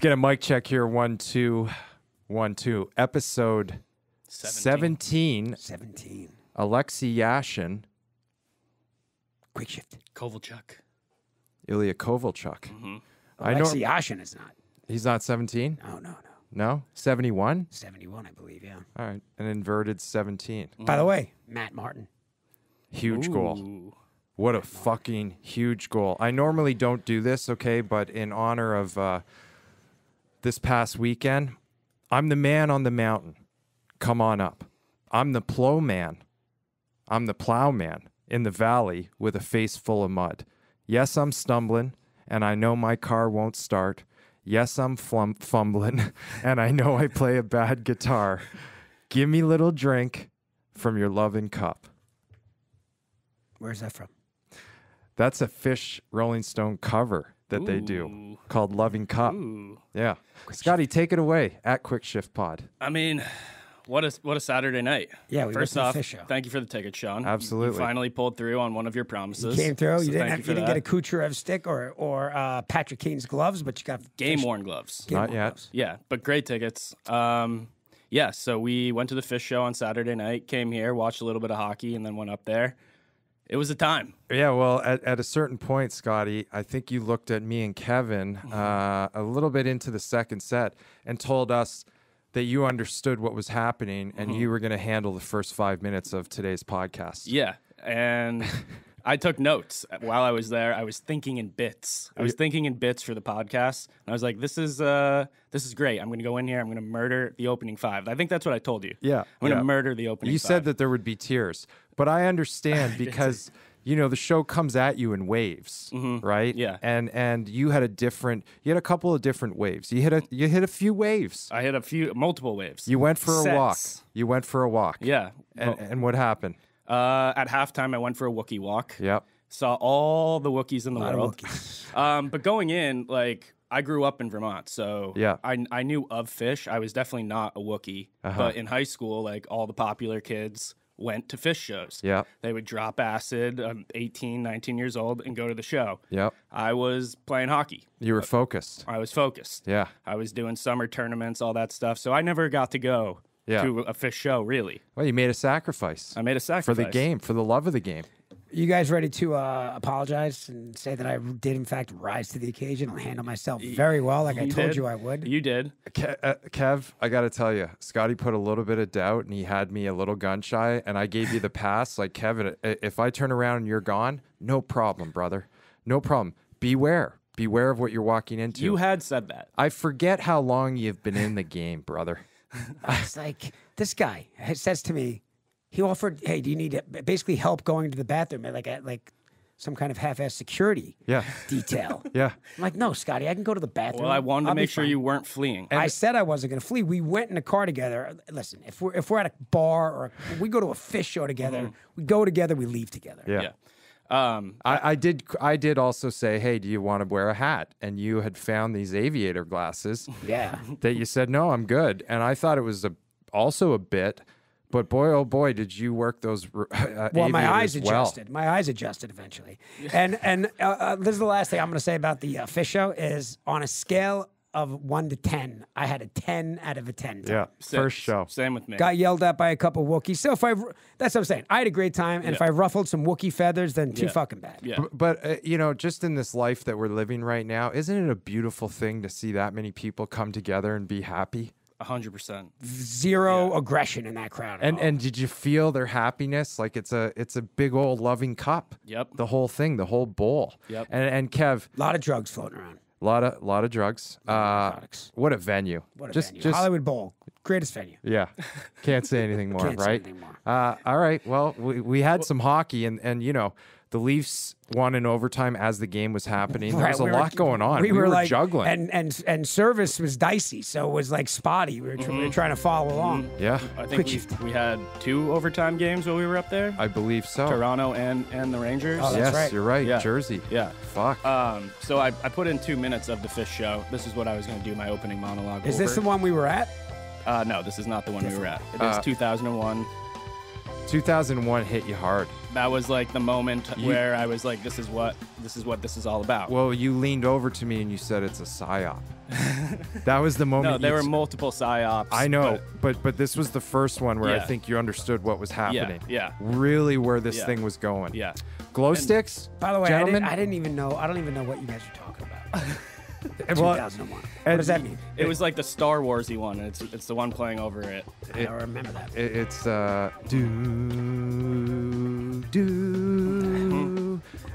get a mic check here. 1, 2, 1, 2. Episode 17. Alexei Yashin. Quick shift. Kovalchuk. Ilya Kovalchuk. Mm-hmm. Alexei Yashin is not. He's not 17? No. No? 71? 71, I believe, yeah. All right. An inverted 17. By the way, Matt Martin. Huge goal. What a fucking huge goal. I normally don't do this, okay, but in honor of this past weekend, I'm the man on the mountain. Come on up. I'm the plowman. I'm the plowman in the valley with a face full of mud. Yes, I'm stumbling, and I know my car won't start. Yes, I'm fumbling, and I know I play a bad guitar. Give me a little drink from your loving cup. Where's that from? That's a Fish Rolling Stone cover that they do called Loving Cup. Ooh. Yeah. Scotty, take it away at Quick Shift Pod. I mean, what a Saturday night. Yeah, we First went to the off, Fish Show. thank you for the ticket, Sean. Absolutely. You finally pulled through on one of your promises. You came through. So You didn't get a Kucherov stick or Patrick Kane's gloves, but you got game-worn gloves. Not yet. Gloves. Yeah, but great tickets. Yeah, so we went to the Fish Show on Saturday night, came here, watched a little bit of hockey, and then went up there. It was a time. Yeah, well, at a certain point, Scotty, I think you looked at me and Kevin a little bit into the second set and told us that you understood what was happening and you were going to handle the first 5 minutes of today's podcast. Yeah, and I took notes while I was there. I was thinking in bits. I was thinking in bits for the podcast. And I was like, this is great. I'm going to go in here. I'm going to murder the opening 5. I think that's what I told you. Yeah. I'm going to murder the opening 5. You said that there would be tears, but I understand because, you know, the show comes at you in waves, right? Yeah. And you had a couple of different waves. You hit a few waves. I hit multiple waves. You went for a walk. Sets. You went for a walk. Yeah. And what happened? At halftime, I went for a Wookie walk. Yep. Saw all the Wookiees in the world. Wookies. But going in, like, I grew up in Vermont, so yeah. I knew of Fish. I was definitely not a Wookie. But in high school, like, all the popular kids went to Fish shows. Yeah. They would drop acid, 18, 19 years old, and go to the show. Yep. I was playing hockey. You were focused. I was focused. Yeah. I was doing summer tournaments, all that stuff. So I never got to go to a Fish show, really. Well, you made a sacrifice. I made a sacrifice. For the game, for the love of the game. You guys ready to apologize and say that I did, in fact, rise to the occasion and handle myself very well, like I told you I would? You did. Kev, I got to tell you, Scotty put a little bit of doubt, and he had me a little gun shy, and I gave you the pass. Like, Kevin, if I turn around and you're gone, no problem, brother. No problem. Beware. Beware of what you're walking into. You had said that. I forget how long you've been in the game, brother. It's like, this guy says to me, he offered, hey, do you need basically help going to the bathroom at like some kind of half-ass security detail? Yeah. I'm like, no, Scotty, I can go to the bathroom. Well, I wanted to I'll be make sure fine. you weren't fleeing. I said I wasn't going to flee. We went in a car together. Listen, if we're at a bar or we go to a Fish show together, we go together, we leave together. Yeah. I did also say, hey, do you want to wear a hat? And you had found these aviator glasses. Yeah. That you said, no, I'm good. And I thought it was also a bit, but boy, oh boy, did you work those well, my eyes adjusted. My eyes adjusted eventually. And this is the last thing I'm going to say about the Fish show is on a scale of 1 to 10, I had a 10 out of a 10. Yeah, first show. Same with me. Got yelled at by a couple Wookiees. So that's what I'm saying. I had a great time, and if I ruffled some Wookiee feathers, then too fucking bad. Yeah. But you know, just in this life that we're living right now, isn't it a beautiful thing to see that many people come together and be happy? 100%. Zero aggression in that crowd. And did you feel their happiness? Like it's a big old loving cup. Yep. The whole thing, the whole bowl. Yep. And Kev, a lot of drugs floating around. lot of drugs. What a venue. What a venue. Hollywood Bowl. Greatest venue. Yeah. Can't say anything more, Can't say right? anything more. All right. Well, we had some hockey and you know, the Leafs won in overtime as the game was happening. There was a lot going on. We were like, juggling. And service was dicey, so it was like spotty. We were trying to follow along. Yeah. I think we had 2 overtime games while we were up there. I believe so. Toronto and the Rangers. Oh, that's right. You're right. Yeah. Jersey. Yeah. Fuck. So I put in 2 minutes of the Fish show. This is what I was going to do my opening monologue Is this the one we were at? No, this is not the one we were at. It is 2001. 2001 hit you hard. That was like the moment where I was like, this is what this is all about. Well, you leaned over to me and you said it's a psyop. That was the moment. No, there were multiple psyops. I know, but this was the first one where I think you understood what was happening. Yeah. Really where this thing was going. Yeah. Glow sticks? By the way, gentlemen? I didn't even know. I don't even know what you guys are talking about. 2001. What does that mean? It was like the Star Warsy one. And it's the one playing over it. I don't remember that. It's do.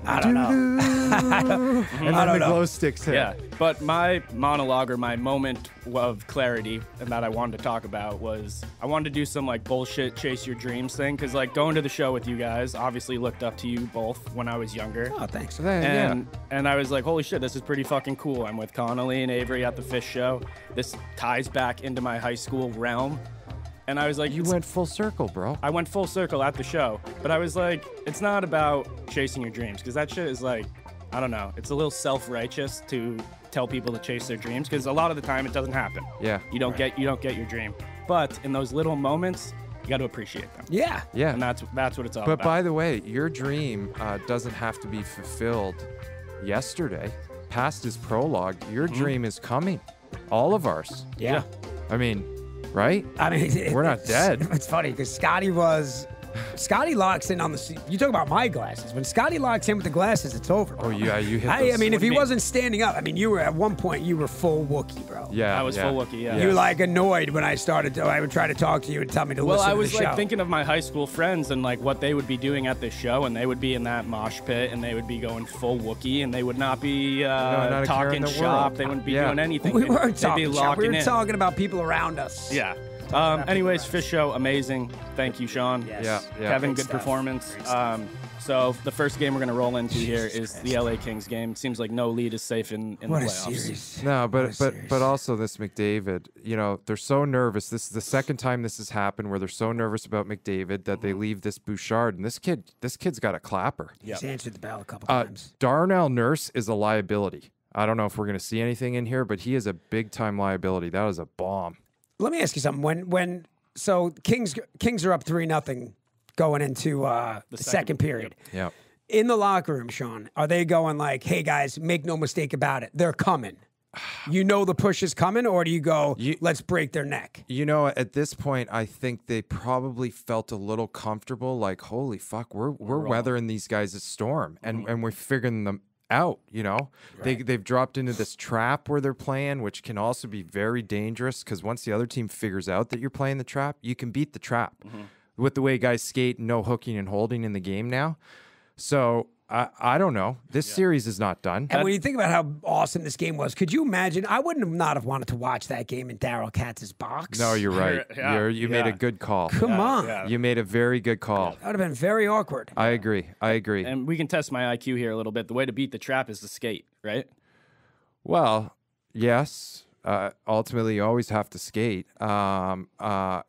I don't know. And then the glow sticks hit. Yeah, but my monologue or my moment of clarity and that I wanted to talk about was I wanted to do some like bullshit chase your dreams thing because like going to the show with you guys obviously looked up to you both when I was younger. Oh, thanks. And I was like, holy shit, this is pretty fucking cool. I'm with Connolly and Avery at the Fish Show. This ties back into my high school realm. And I was like, you went full circle, bro. I went full circle at the show. But I was like, it's not about chasing your dreams because that shit is like, I don't know. It's a little self-righteous to tell people to chase their dreams because a lot of the time it doesn't happen. Yeah. You don't get your dream. But in those little moments, you got to appreciate them. Yeah. Yeah. And that's what it's all But about. by the way, your dream doesn't have to be fulfilled yesterday. Past is prologue. Your dream is coming. All of ours. Yeah. I mean, right? I mean, We're not dead. It's funny because Scotty locks in on the. You talk about my glasses. When Scotty locks in with the glasses, it's over. Bro. Oh yeah, you hit. I mean, if he mean? wasn't standing up, I mean, you were at one point you were full Wookie, bro. Yeah, I was full Wookie, yeah. You were like annoyed when I would try to talk to you and tell me to listen to the show. Well, I was like thinking of my high school friends and like what they would be doing at this show, and they would be in that mosh pit, and they would be going full Wookie, and they would not be not a care in talking the shop. world. They wouldn't be Yeah. doing anything. We weren't They'd be talking shop. locking We were in. talking about people around us. Yeah. Anyways, Fish Show, amazing. Thank you, Sean. Yes. Yeah. Kevin, Great good stuff. performance. Great stuff. So the first game we're going to roll into here Jesus is the LA Kings game. Seems like no lead is safe in What the a playoffs. series. No, What a but series. also this McDavid, you know, they're so nervous. This is the second time this has happened where they're so nervous about McDavid that they leave this Bouchard, and this kid's got a clapper. He's answered the bell a couple times. Darnell Nurse is a liability. I don't know if we're going to see anything in here, but he is a big time liability. That is a bomb. Let me ask you something. So Kings are up 3-0 going into the second period. Yeah. In the locker room, Sean, are they going like, "Hey guys, make no mistake about it, they're coming"? You know the push is coming, or do you go, "Let's break their neck"? You know, at this point, I think they probably felt a little comfortable, like, "Holy fuck, we're weathering these guys' storm, and we're figuring them out." You know, they've dropped into this trap where they're playing, which can also be very dangerous because once the other team figures out that you're playing the trap, you can beat the trap with the way guys skate, no hooking and holding in the game now. So I don't know. This series is not done. And when you think about how awesome this game was, could you imagine? I wouldn't have not have wanted to watch that game in Daryl Katz's box. No, you're right. Yeah. You made a good call. Come on. Yeah. You made a very good call. That would have been very awkward. I agree. And we can test my IQ here a little bit. The way to beat the trap is to skate, right? Well, yes. Ultimately, you always have to skate.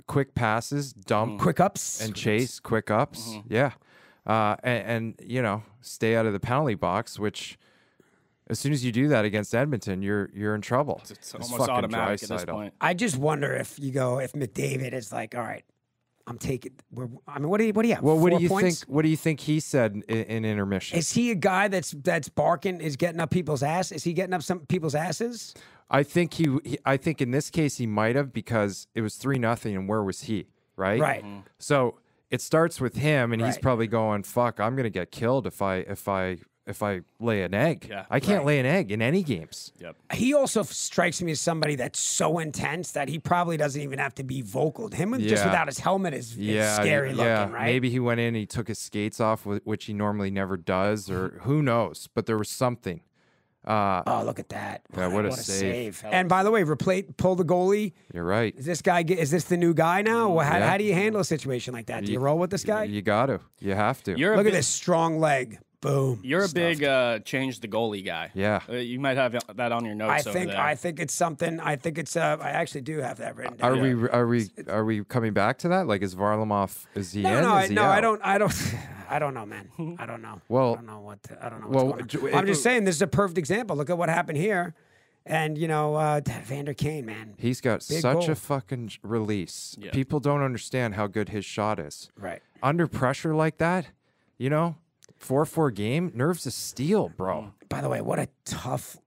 Quick passes, dump, Quick ups. and chase. Quick ups. Yeah. And you know, stay out of the penalty box. Which, as soon as you do that against Edmonton, you're in trouble. It's almost automatic at this point. I just wonder if McDavid is like, "All right, I'm taking." What do you have? Well, what 4 do you points? think? What do you think he said in intermission? Is he a guy that's barking? Is getting up people's ass? Is he getting up some people's asses? I think I think in this case he might have because it was 3-0, and where was he? Right. Right. So it starts with him, and he's Right. probably going, "Fuck, I'm gonna get killed if I lay an egg. Yeah. I can't lay an egg in any games." Yep. He also strikes me as somebody that's so intense that he probably doesn't even have to be vocal. Him just Yeah. without his helmet is scary looking, right? Maybe he went in, he took his skates off, which he normally never does, or who knows? But there was something. Oh, look at that! Yeah, what a save. And by the way, pull the goalie. You're right. Is this the new guy now? Well, Yeah. how do you handle a situation like that? Do you roll with this guy? You got to. You have to. You're a Look at big- this strong leg. Boom. You're a Stuffed. big change the goalie guy. Yeah. You might have that on your notes over there. I think it's something. I think it's. I actually do have that written down. Are we coming back to that? Like, is Varlamov? Is he in? No, Is he no, out? I don't. I don't know, man. I don't know. Well, I don't know what. I don't know. well, What's going on. I'm just saying this is a perfect example. Look at what happened here. And, Vander Kane, man. He's got Big such goal. a fucking release. Yeah. People don't understand how good his shot is. Right. Under pressure like that, 4-4 game, nerves of steel, bro. By the way, what a tough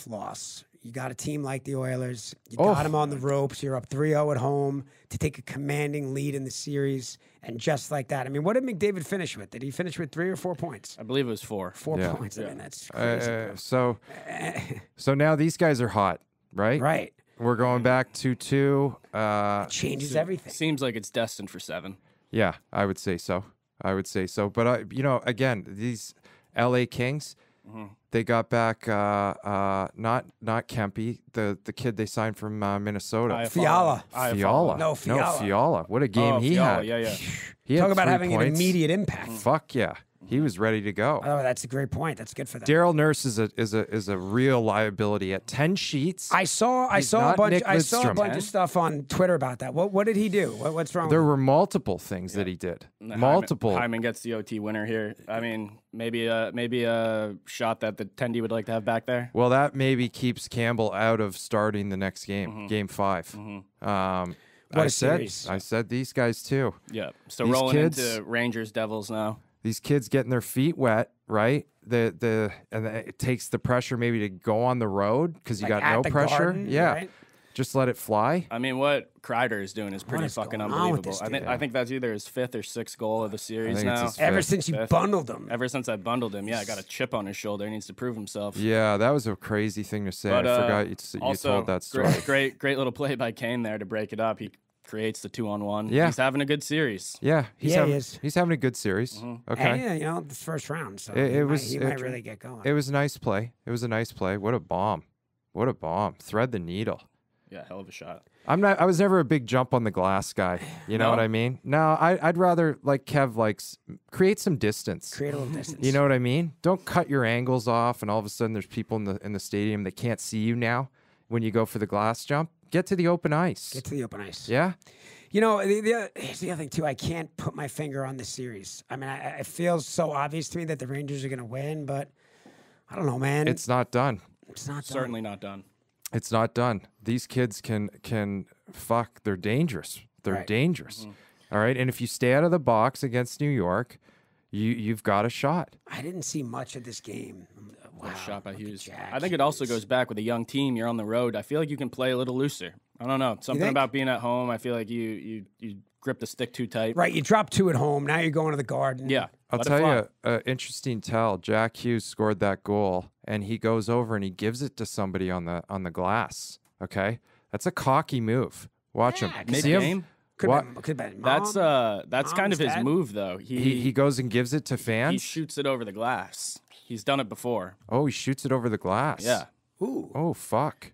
loss. You got a team like the Oilers. You got them on the ropes. You're up 3-0 at home to take a commanding lead in the series. And just like that. I mean, what did McDavid finish with? Did he finish with 3 or 4 points? I believe it was 4. 4 Yeah. points. I mean, that's crazy. So now these guys are hot, right? Right. We're going back 2-2. Changes everything. Seems like it's destined for 7. Yeah, I would say so. But again, these LA Kings, they got back not Kempe, the kid they signed from Minnesota. Fiala. Fiala. Fiala. What a game he had. Yeah. He had Talk about 3 having points. an immediate impact. Fuck yeah. He was ready to go. Oh, that's a great point. That's good for them. Daryl Nurse is a real liability at 10 sheets. I saw a not bunch. Nick I saw a Lidstrom. bunch of stuff on Twitter about that. What did he do? What's wrong? There with were multiple things that he did. Multiple. Hyman gets the OT winner here. I mean, maybe a shot that the Tendy would like to have back there. Well, that maybe keeps Campbell out of starting the next game, game 5. What a series. I said these guys too. Yeah. So These rolling kids- into Rangers Devils now. These kids getting their feet wet, right? And it takes the pressure maybe to go on the road because you Like got at no the pressure. Garden, Yeah, right? just let it fly. I mean, what Kreider is doing is pretty is fucking going on with unbelievable. this I think that's either his 5th or 6th goal of the series think it's now. his Ever fifth. since you Fifth. bundled him. Ever since I bundled him, I got a chip on his shoulder. He needs to prove himself. Yeah, that was a crazy thing to say. But, I forgot you also, told that story. Great little play by Kane there to break it up. He creates the 2-on-1. Yeah. He's having a good series. Yeah, he is. He's having a good series. Okay. And, the first round. So It he might really get going. It was a nice play. What a bomb. Thread the needle. Yeah, hell of a shot. I was never a big jump on the glass guy. You know No? what I mean? No, I'd rather, like Kev likes, create some distance. Create a little distance. You know what I mean? Don't cut your angles off, and all of a sudden there's people in the stadium that can't see you now when you go for the glass jump. Get to the open ice. Get to the open ice. Yeah. Here's the other thing, too. I can't put my finger on this series. I mean, it feels so obvious to me that the Rangers are going to win, but I don't know, man. It's not done. It's not done. Certainly not done. It's not done. These kids can fuck. They're dangerous. They're Right. dangerous. All right. And if you stay out of the box against New York, you've got a shot. I didn't see much of this game. Wow. Shot by look at Hughes. Jack I think it also Hughes. goes back with a young team. You're on the road. I feel like you can play a little looser. I don't know. Something think? about being at home. I feel like you grip the stick too tight. Right, you dropped 2 at home. Now you're going to the Garden. Yeah. I'll let it tell fly. you, interesting tell. Jack Hughes scored that goal, and he goes over and he gives it to somebody on the glass. Okay, that's a cocky move. Watch him. See him? Mid-game. Could have been That's kind of his dad? move though. He goes and gives it to he fans. shoots it over the glass. He's done it before. Oh, he shoots it over the glass. Yeah. Ooh. Oh, fuck.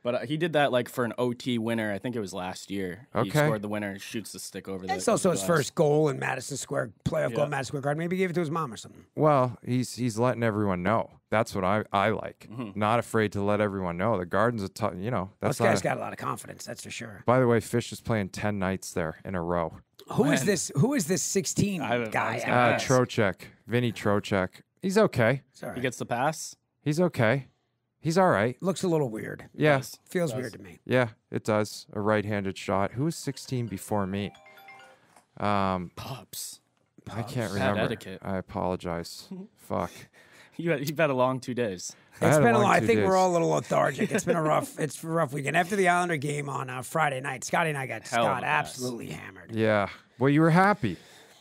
But he did that like for an OT winner. I think it was last year. He Okay. scored the winner, shoots the stick over the That's also his glass. first goal in Madison Square, playoff goal Yeah. in Madison Square Garden. Maybe he gave it to his mom or something. Well, he's letting everyone know. That's what I like. Not afraid to let everyone know. The Garden's a tough. That's This not. guy's got a lot of confidence, that's for sure. By the way, Fish is playing 10 nights there in a row. Who is this 16 I was guy? gonna ask. Trocheck, Vinny Trocheck. He's okay. Sorry. He gets the pass. He's okay. He's all right. Looks a little weird. Yeah. Feels weird to me. Yeah, it does. A right-handed shot. Who was 16 before me? Pops. I can't Bad remember. etiquette. I apologize. Fuck. You've had a long 2 days. It's had a been a long long. I 2 think days. we're all a little lethargic. It's been a rough weekend. After the Islander game on Friday night, Scotty and I got Hell of Scott a mess. absolutely hammered. Yeah. Well, you were happy.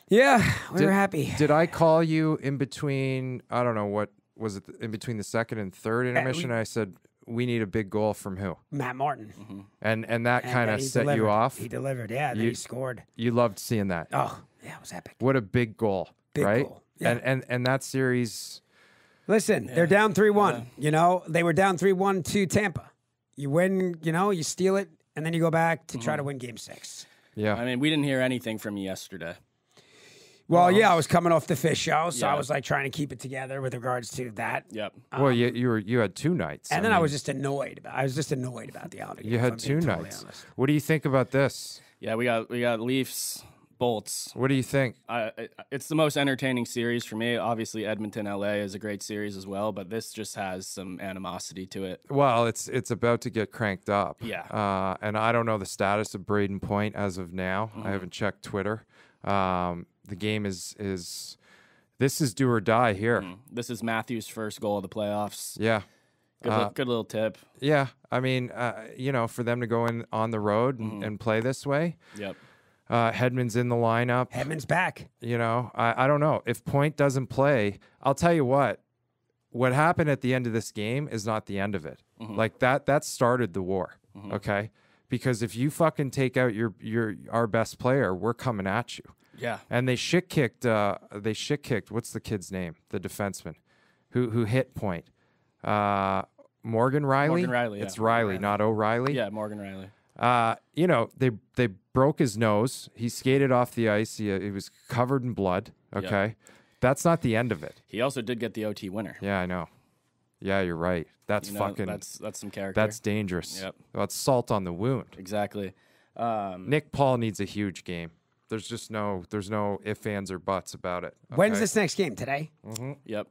Yeah, we were happy. Did I call you in between? I don't know what was it in between the second and third intermission. I said we need a big goal from who, Matt Martin. and that And, kind of he set you delivered. off. He delivered. Yeah, then he scored. You loved seeing that. Oh, yeah, it was epic. What a big goal, Big right? goal. Yeah. And that series. Listen, they're down 3-1. They were down 3-1 to Tampa. You win, you steal it, and then you go back to try to win Game 6. Yeah. I mean, we didn't hear anything from you yesterday. Well, yeah, I was coming off the Fish show, so I Yeah. was like trying to keep it together with regards to that. Yep. Well, you had 2 nights. And then I mean, was just annoyed. I was just annoyed about the Islander game. You if had I'm 2 being totally nights. honest. What do you think about this? Yeah, we got Leafs Bolts. What do you think? It's the most entertaining series for me. Obviously, Edmonton, LA is a great series as well, but this just has some animosity to it. Well, it's about to get cranked up. Yeah. And I don't know the status of Braden Point as of now. I haven't checked Twitter. The game is this is do or die here. This is Matthews' first goal of the playoffs. Yeah. Good little tip. Yeah. I mean, for them to go in on the road and play this way. Yep. Hedman's in the lineup. Hedman's back. I don't know. If Point doesn't play, I'll tell you what happened at the end of this game is not the end of it. Like that started the war. Okay. Because if you fucking take out our best player, we're coming at you. Yeah. And they shit kicked what's the kid's name? The defenseman who hit Point. Morgan Riley? Morgan Riley, yeah. It's Riley, not O'Reilly. Yeah, Morgan Riley. They broke his nose. He skated off the ice. He was covered in blood. Okay. Yep. That's not the end of it. He also did get the OT winner. Yeah, I know. Yeah, you're right. That's fucking that's some character. That's dangerous. Yep. That's salt on the wound. Exactly. Nick Paul needs a huge game. There's no ifs, ands, or buts about it. Okay? When's this next game? Today? Yep.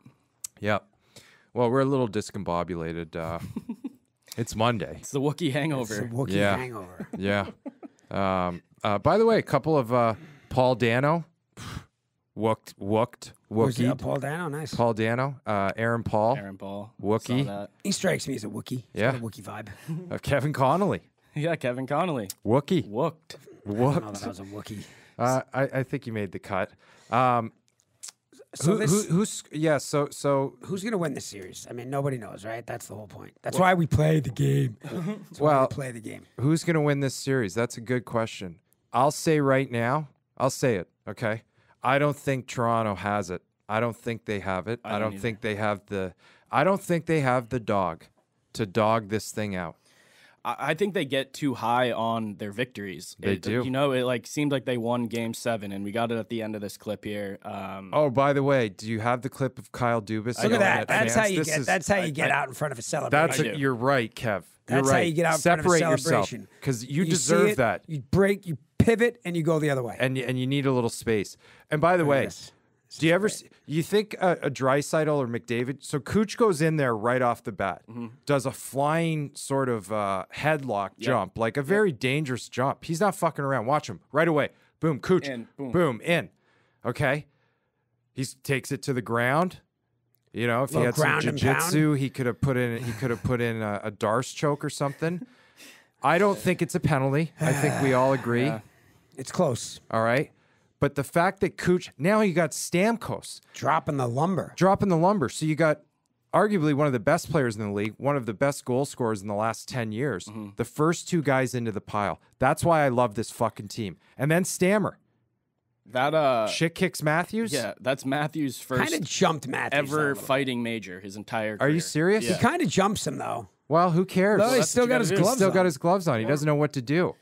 Well, we're a little discombobulated. It's Monday. It's the Wookie hangover. It's a Wookie hangover. Yeah. By the way, a couple of Paul Dano, Wookie. Paul Dano, nice. Paul Dano, Aaron Paul, Wookie. Saw that. He strikes me as a Wookie. He's Yeah. got a Wookie vibe. Kevin Connolly, Yeah, Kevin Connolly. Wookie. Wooked. I don't know that I was a Wookie. I think you made the cut. So Who's gonna win this series? I mean, nobody knows, right? That's the whole point. That's why we play the game. That's why we play the game. Who's going to win this series? That's a good question. I'll say right now, I'll say it, okay? I don't think Toronto has it. I don't think they have it. I don't think they have the dog to dog this thing out. I think they get too high on their victories. They do. It seemed like they won Game 7, and we got it at the end of this clip here. Oh, by the way, do you have the clip of Kyle Dubas? Look at that. That's how you get out in front of a celebration. You're right, Kev. That's how you get out in front of a celebration. Because you deserve that. You break, you pivot, and you go the other way. And you need a little space. And by the way, do you ever you think a Draisaitl or McDavid? So Cooch goes in there right off the bat, does a flying sort of headlock jump, like a very dangerous jump. He's not fucking around. Watch him right away. Boom, Cooch. In, boom, in. Okay, he takes it to the ground. If he had some jiu-jitsu, he could have put in a Darce choke or something. I don't think it's a penalty. I think we all agree. Yeah. It's close. All right. But the fact that Cooch, now you got Stamkos. Dropping the lumber. So you got arguably one of the best players in the league, one of the best goal scorers in the last 10 years. The first two guys into the pile. That's why I love this fucking team. And then Stammer. That shit kicks Matthews? Yeah, that's Matthews' first kind of jumped Matthews ever fighting major his entire career. Are you serious? He kind of jumps him, though. Well, who cares? No, he's still got his gloves on. He doesn't know what to do.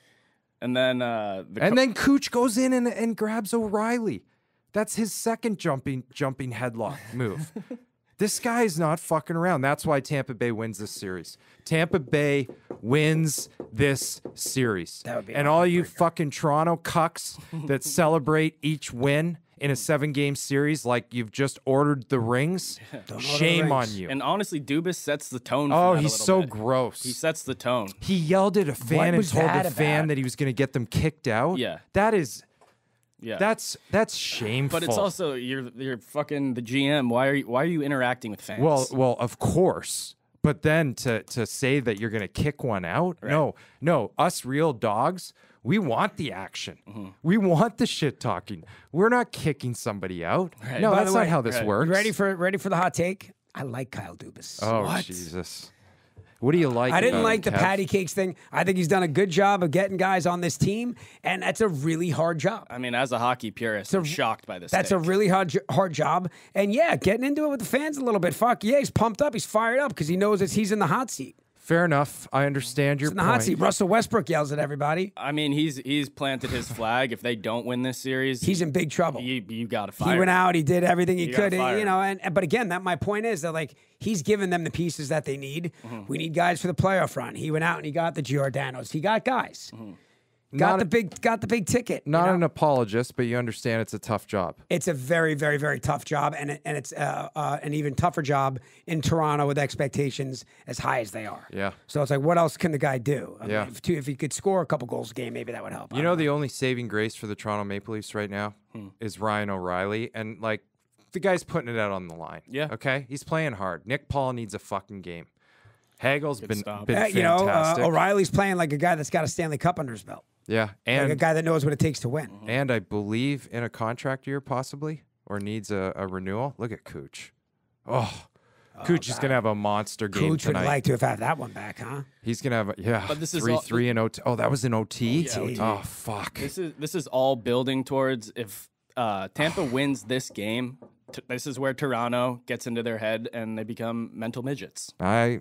And then then Cooch goes in and grabs O'Reilly. That's his second jumping headlock move. This guy's not fucking around. That's why Tampa Bay wins this series. Tampa Bay wins this series. That would be and all you fucking Toronto cucks that celebrate each win in a 7-game series like you've just ordered the rings, shame on you. And honestly, Dubas sets the tone. He's so gross. He sets the tone. He yelled at a fan and told the fan that he was going to get them kicked out. Yeah. That is... Yeah, that's shameful. But it's also you're fucking the GM. Why are you interacting with fans? Well, of course. But then to say that you're gonna kick one out? Right. No. Us real dogs, we want the action. We want the shit talking. We're not kicking somebody out. Right. No, that's not how this works. Ready for the hot take? I like Kyle Dubas. Oh, what? Jesus. What do you like? I didn't like the patty cakes thing. I think he's done a good job of getting guys on this team, and that's a really hard job. I mean, as a hockey purist, I'm shocked by this. That's a really hard job. And yeah, getting into it with the fans a little bit. Fuck yeah, he's pumped up. He's fired up because he knows that he's in the hot seat. Fair enough. I understand your point. In the hot seat. Russell Westbrook yells at everybody. I mean, he's planted his flag. If they don't win this series, he's in big trouble. You got to fire. He went out. He did everything he could. But again, my point is that he's given them the pieces that they need. We need guys for the playoff run. He went out and he got the Giordanos. He got guys. got the big ticket. Not an apologist, but you understand it's a tough job. It's a very, very, very tough job, and it's an even tougher job in Toronto with expectations as high as they are. Yeah. So it's like, what else can the guy do? I Yeah. mean, if he could score a couple goals a game, maybe that would help. You know, the only saving grace for the Toronto Maple Leafs right now is Ryan O'Reilly, and like the guy's putting it out on the line. Yeah. Okay, he's playing hard. Nick Paul needs a fucking game. Hagel's been stop. fantastic. you know, O'Reilly's playing like a guy that's got a Stanley Cup under his belt, yeah, like and a guy that knows what it takes to win. and I believe in a contract year possibly, or needs a renewal. Look at Cooch. Oh, Cooch is gonna have a monster game Cooch would tonight. like to have had that one back, huh? He's gonna have But this is 3-3 in OT. Oh, that was in OT. OT. Oh fuck. This is all building towards if Tampa wins this game. This is where Toronto gets into their head and they become mental midgets. I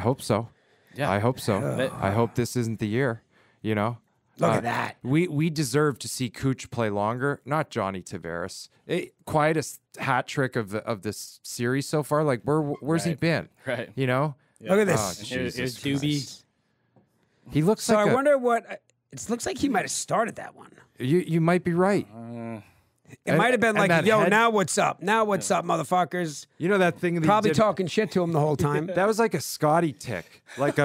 hope so. Yeah. I hope so. I hope this isn't the year. You know. Look at that. We deserve to see Cooch play longer, not Johnny Tavares. Quietest hat trick of this series so far. Like where's he been? Right. You know. Look at this. Oh, Here's Jesus Doobie. Christ. He looks So like I wonder what. It looks like he might have started that one. you might be right. It might have been and like, that yo, head- now what's up? Now what's up, motherfuckers? You know that thing that he Probably did- talking shit to him the whole time. That was like a Scotty tick, like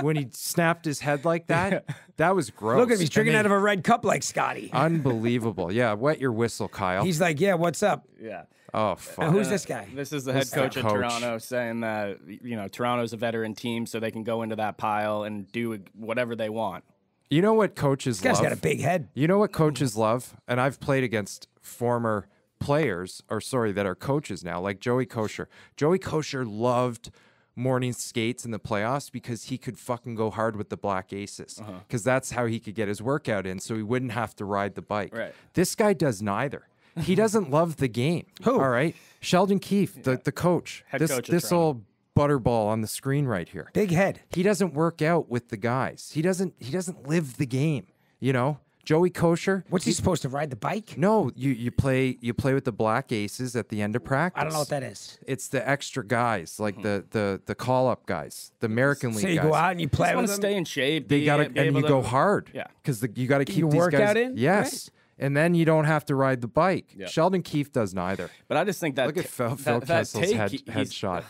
when he snapped his head like that. That was gross. Look at him. He's drinking And out of a red cup like Scotty. unbelievable. Yeah, wet your whistle, Kyle. He's like, yeah, what's up? Yeah. Oh Now, fuck. who's this guy? This is the head This is the coach of coach. Toronto saying that, you know, Toronto's a veteran team, so they can go into that pile and do whatever they want. You know what coaches This guy's love? got a big head. You know what coaches love? And I've played against former players, that are coaches now, like Joey Kosher. Joey Kosher loved morning skates in the playoffs because he could fucking go hard with the Black Aces. Because that's how he could get his workout in, so he wouldn't have to ride the bike. Right. This guy does neither. He doesn't love the game. Who? All right. Sheldon Keefe, the coach. Head this coach of this Toronto. old butterball on the screen right here. Big head. He doesn't work out with the guys. He doesn't live the game, you know? Joey Kosher. What's he supposed to ride the bike? No, you play with the Black Aces at the end of practice. I don't know what that is. It's the extra guys, like the call up guys, the American League So you guys. go out and you play Just want with to them? stay in shape. They got to, be and able you to- go hard. Yeah. because you got to keep you these work guys out in? Yes, and then you don't have to ride the bike. Yeah. Sheldon Keefe does neither. But I just think that Look at Phil that Kessel's take, headshot.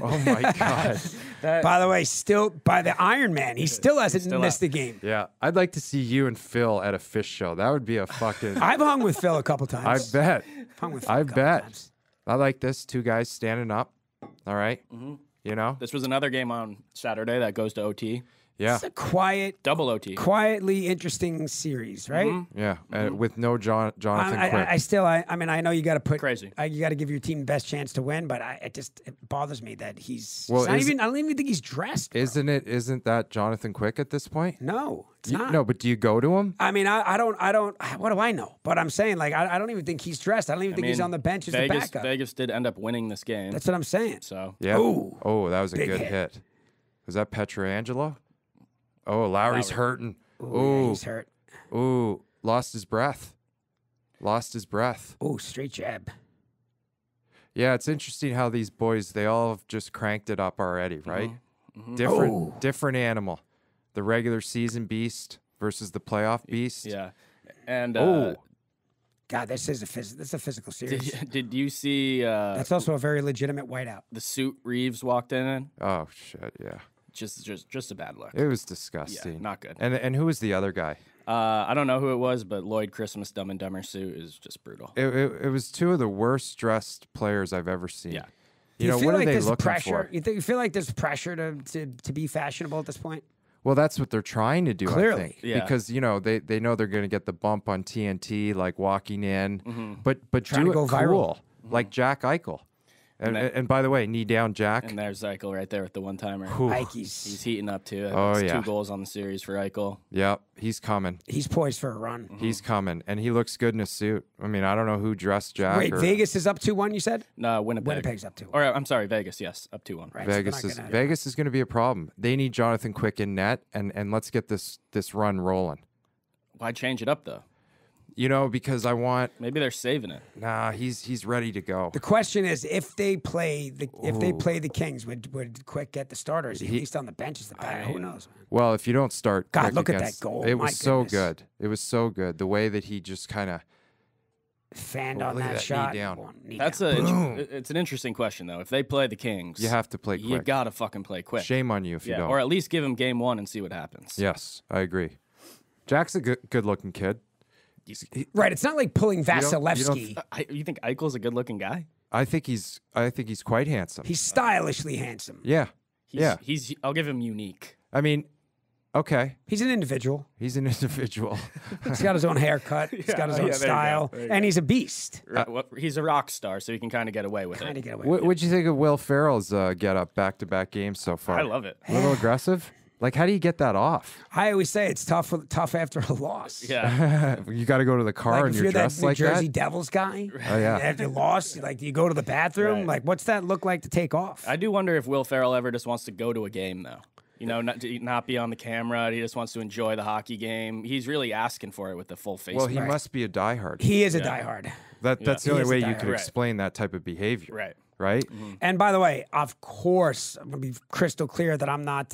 Oh my god. By the way, still by the Iron Man. He still hasn't Still missed out. a game. Yeah, I'd like to see you and Phil at a fish show. That would be a fucking. I've hung with Phil a couple I times. bet. Hung with Phil I a couple bet. times. I like this. Two guys standing up. All right. You know. This was another game on Saturday that goes to OT, Yeah. It's a quiet, double OT. quietly interesting series, right? Yeah. With no Jonathan Quick. I still, I mean, I know you got to put Crazy. You got to give your team the best chance to win, but it bothers me that he's. Well, it's not is- even. I don't even think he's dressed. Bro. Isn't that Jonathan Quick at this point? No, it's not. No, but do you go to him? I mean, I don't. What do I know? But I'm saying, like, I don't even think he's dressed. I don't even think he's on the bench as the backup. Vegas did end up winning this game. That's what I'm saying. So Yeah. Ooh. Oh, that was a Big good hit. hit. Was that Petrangelo? Oh, Lowry's Lowry. hurting. Yeah, Ooh. he's hurt. Ooh. Lost his breath. Oh, straight jab. Yeah, it's interesting how these boys, they all have just cranked it up already, right? Oh. Different animal. The regular season beast versus the playoff beast. yeah, and Oh. God, this is a physical series. did you see That's also a very legitimate whiteout. the suit Reeves walked in? Oh shit, yeah. Just a bad look. It was disgusting. Yeah, not good. And who was the other guy? I don't know who it was, but Lloyd Christmas Dumb and Dumber suit is just brutal. It was two of the worst dressed players I've ever seen. Yeah. You know, feel what like are they there's looking pressure? for? You feel like there's pressure to be fashionable at this point? Well, that's what they're trying to do, I Clearly. think. Yeah. Because, you know, they know they're going to get the bump on TNT, like walking in. But Trying do to it go viral. cool, like Jack Eichel. And by the way, knee down Jack. And there's Eichel right there with the one timer. Whew. He's He's heating up too. Oh, It's yeah. 2 goals on the series for Eichel. Yep, he's coming. poised for a run. He's coming. And he looks good in a suit. I mean, I don't know who dressed Jack. Wait, or Vegas is up 2-1, you said? No, Winnipeg. Winnipeg's up 2-1. Or I'm sorry, Vegas. Yes, up 2-1. Right, so they're Vegas not is gonna- Vegas is going to be a problem. They need Jonathan Quick in net, and let's get this run rolling. Why change it up though? You know, because I want. Maybe they're saving it. Nah, he's ready to go. The question is, if they play the Kings, would Quick get the starters? At least on the bench is the better. Who knows? Man? Well, if you don't start, God, Quick look at against, that goal. It My was so goodness. good. It was so good. The way that he just kind of Fanned on look at that that shot. knee down. That's it's an interesting question though. If they play the Kings, you have to play Quick. You gotta fucking play Quick. Shame on you if you don't. Or at least give him game 1 and see what happens. Yes, I agree. Jack's a good-looking kid. Right. It's not like pulling you don't- Vasilevsky. You think Eichel's a good-looking guy? I think he's quite handsome. He's stylishly handsome. Yeah. I'll give him unique. I mean, okay. He's an individual. He's an individual. He's got his own haircut. He's got his own style. And he's a beast. He's a rock star, so he can kind of get away with it. What'd you think of Will Ferrell's get up back-to-back games so far? I love it. A little aggressive? Like, how do you get that off? I always say it's tough after a loss. Yeah. You got to go to the car Like and if you're you're dressed that New like Jersey that? Devils guy, Oh, yeah. after you lost, like, do you go to the bathroom? Right. Like, what's that look like to take off? I do wonder if Will Ferrell ever just wants to go to a game, though. You know, not be on the camera. He just wants to enjoy the hockey game. He's really asking for it with the full face. Well, he Right. must be a diehard. He is a diehard. That's the He only is a way you diehard. could explain that type of behavior. Right. Right? And by the way, of course, I'm going to be crystal clear that I'm not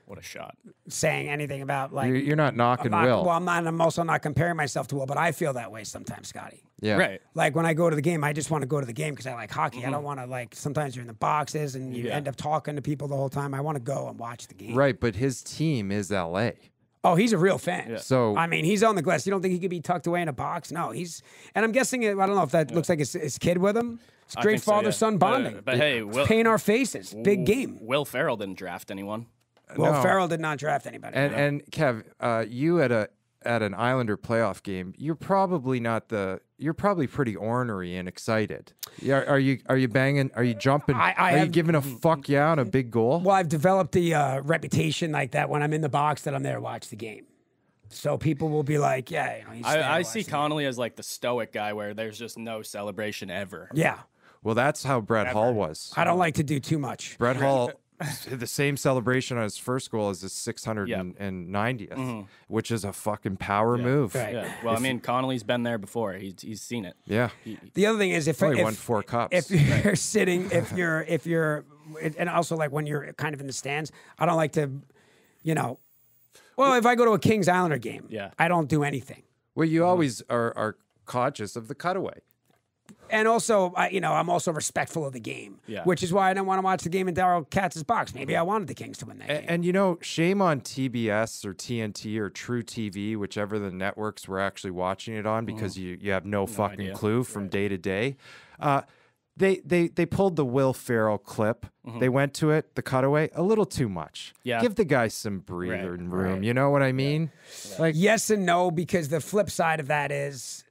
What a shot. saying anything about, like, You're not knocking Will. Well, I'm also not comparing myself to Will, but I feel that way sometimes, Scotty. Yeah. Right. Like when I go to the game, I just want to go to the game because I like hockey. I don't want to, like, sometimes you're in the boxes and you end up talking to people the whole time. I want to go and watch the game. Right, but his team is LA. Oh, he's a real fan. Yeah. So I mean, he's on the glass. You don't think he could be tucked away in a box? No, he's. And I'm guessing, I don't know if that looks like his kid with him. It's I great think so, yeah. father-son bonding. But hey, Will, Paying our faces. Big game. Will Ferrell didn't draft anyone. Well, No. Farrell did not draft anybody. and Kev, you at an Islander playoff game, you're probably pretty ornery and excited. Yeah, are you banging? Are you jumping? Are you have- giving a fuck yeah on a big goal? Well, I've developed the reputation like that when I'm in the box that I'm there to watch the game. So people will be like, yeah, you know, he's there to I watch see the game. Connolly as like the stoic guy where there's just no celebration ever. Yeah. Well, that's how Brett Hull was. I don't like to do too much. Brett Hull had the same celebration on his first goal as his 690th, which is a fucking power move. Right. Yeah. Well, I mean, Connolly's been there before. He's seen it. Yeah. The other thing is if Only won 4 cups. If you're sitting, if you're, and also like when you're kind of in the stands, I don't like to, you know. Well, if I go to a Kings Islander game, I don't do anything. Well, you always are conscious of the cutaway. And also, I'm also respectful of the game, which is why I didn't want to watch the game in Darryl Katz's box. Maybe I wanted the Kings to win that game. And, you know, shame on TBS or TNT or True TV, whichever the networks were actually watching it on, because you have no fucking idea. clue from day to day. They pulled the Will Ferrell clip. They went to it, the cutaway, a little too much. Yeah. Give the guy some breathing room. You know what I mean? Like, Yes and no, because the flip side of that is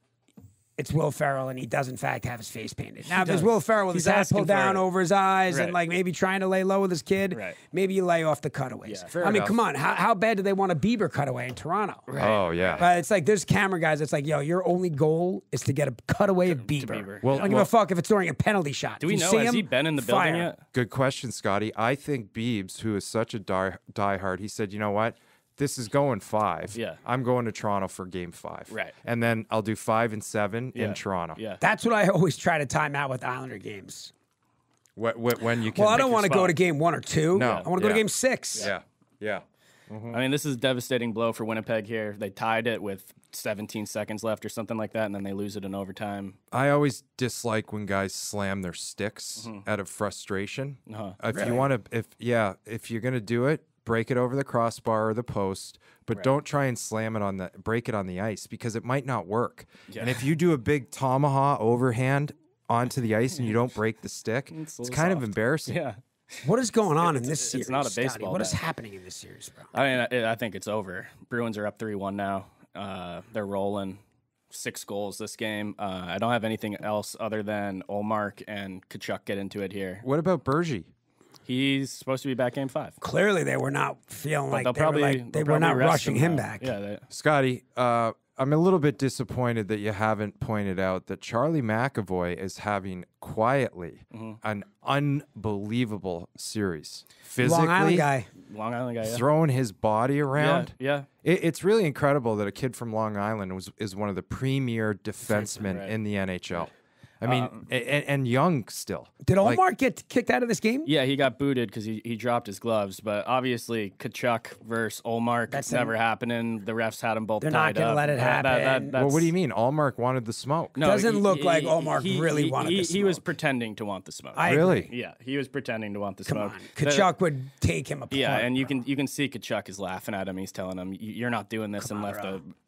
it's Will Ferrell, and he does, in fact, have his face painted. Now, if there's Will Ferrell with He's his hat asking pulled for down it. over his eyes and, Right. like, maybe trying to lay low with his kid, Right. maybe you lay off the cutaways. Fair I mean, enough. come on. How bad do they want a Bieber cutaway in Toronto? oh, yeah. But it's like there's camera guys that's like, yo, your only goal is to get a cutaway of Bieber. Bieber. Well, I don't give a fuck if it's during a penalty shot. Do we If you know? see Has him, he been in the building fire. yet? Good question, Scotty. I think Biebs, who is such a diehard, he said, you know what? This is going 5. Yeah. I'm going to Toronto for game 5. Right. And then I'll do 5 and 7 in Yeah. Toronto. Yeah. That's what I always try to time out with Islander games. When you can. Well, I don't your want to go spot. to game 1 or 2. No. I want to go to Yeah. game 6. Yeah. Yeah. I mean, this is a devastating blow for Winnipeg here. They tied it with 17 seconds left or something like that, and then they lose it in overtime. I always dislike when guys slam their sticks out of frustration. If you want to, if you're gonna do it, break it over the crossbar or the post, but don't try and break it on the ice, because it might not work. And if you do a big tomahawk overhand onto the ice and you don't break the stick, it's kind of embarrassing. Yeah. What is going on in this it's series? not a Scotty? baseball What is bat. happening in this series, bro? I mean, I think it's over. Bruins are up 3-1 now. They're rolling. 6 goals this game. I don't have anything else other than Olmark and Kachuk get into it here. What about Bergie? He's supposed to be back game 5. Clearly, they were not feeling like they'll they were probably not rest rushing him now. back. Yeah, Scotty, I'm a little bit disappointed that you haven't pointed out that Charlie McAvoy is having quietly an unbelievable series. Physically, Long Island guy. Long Island guy. Yeah. throwing his body around. Yeah. It's really incredible that a kid from Long Island is one of the premier defensemen right. in the NHL. I mean, and young still. Did Omar get kicked out of this game? Yeah, he got booted because he dropped his gloves. But obviously, Kachuk versus Olmark, that's never happening. The refs had them both tied up. They're not going to let it happen. Well, what do you mean? Allmark wanted the smoke. No, Doesn't look like Olmark really wanted the smoke. He was pretending to want the smoke. Really? Yeah, he was pretending to want the Come smoke. on. Kachuk would take him apart. Yeah, and you can see Kachuk is laughing at him. He's telling him, "You're not doing this unless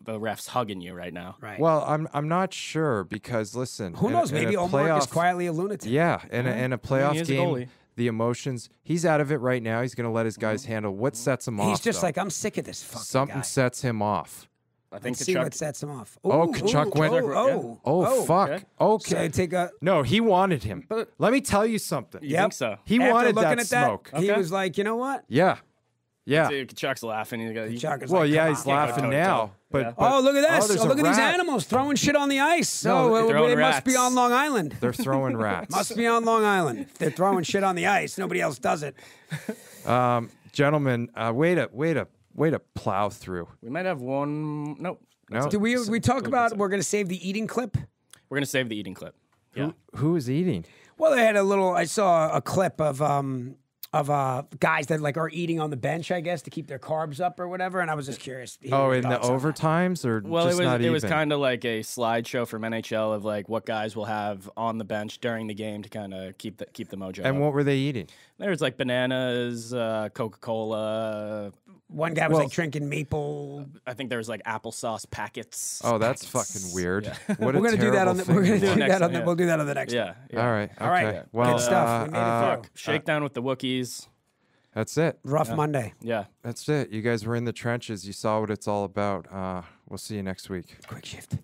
the ref's hugging you right now." Right. Well, I'm not sure because listen, Who knows? Maybe Omar is quietly a lunatic. Yeah, in a playoff game, goalie. the emotions. He's out of it right now. He's going to let his guys handle. What sets him off? He's just though? like, I'm sick of this fucking Something guy. sets him off. I think See what Kachuk. sets him off. Oh, Kachuk went. Oh, fuck. Okay. So take a. No, he wanted him. But- Let me tell you something. You think so? He After wanted looking that at that, smoke. he Okay. was like, you know what? Yeah. Yeah. See, Kachuk's laughing. Kachuk is Well, like, yeah, come he's on. laughing toe to now. toe. But, Yeah. but Oh, look at this! there's Oh, a look at these rat. animals throwing shit on the ice. No, Oh, they're throwing it must be rats. on Long Island. They're throwing rats. Must be on Long Island. If they're throwing shit on the ice, nobody else does it. Gentlemen, way to plow through. We might have one. Nope. No. Do we talk about we're going to save the eating clip? We're gonna save the eating clip. Yeah. Who is eating? Well, they had a little. I saw a clip of guys that like are eating on the bench, I guess, to keep their carbs up or whatever. And I was just curious. Oh, in the overtimes or Well, just not it was even? kind of like a slideshow from NHL of like what guys will have on the bench during the game to kind of keep the mojo. And up. what were they eating? There's like bananas, Coca-Cola. One guy was like drinking maple. I think there was like applesauce packets. Oh, that's fucking weird. What We're a going to do that on terrible the. We're thing going to to do next that on time, the. yeah. We'll do that on the next one. Yeah. All right. All right. Okay. Well, Good stuff. We made it through. Shakedown with the Wookiees. That's it. Rough Monday. Yeah. That's it. You guys were in the trenches. You saw what it's all about. We'll see you next week. Quick shift.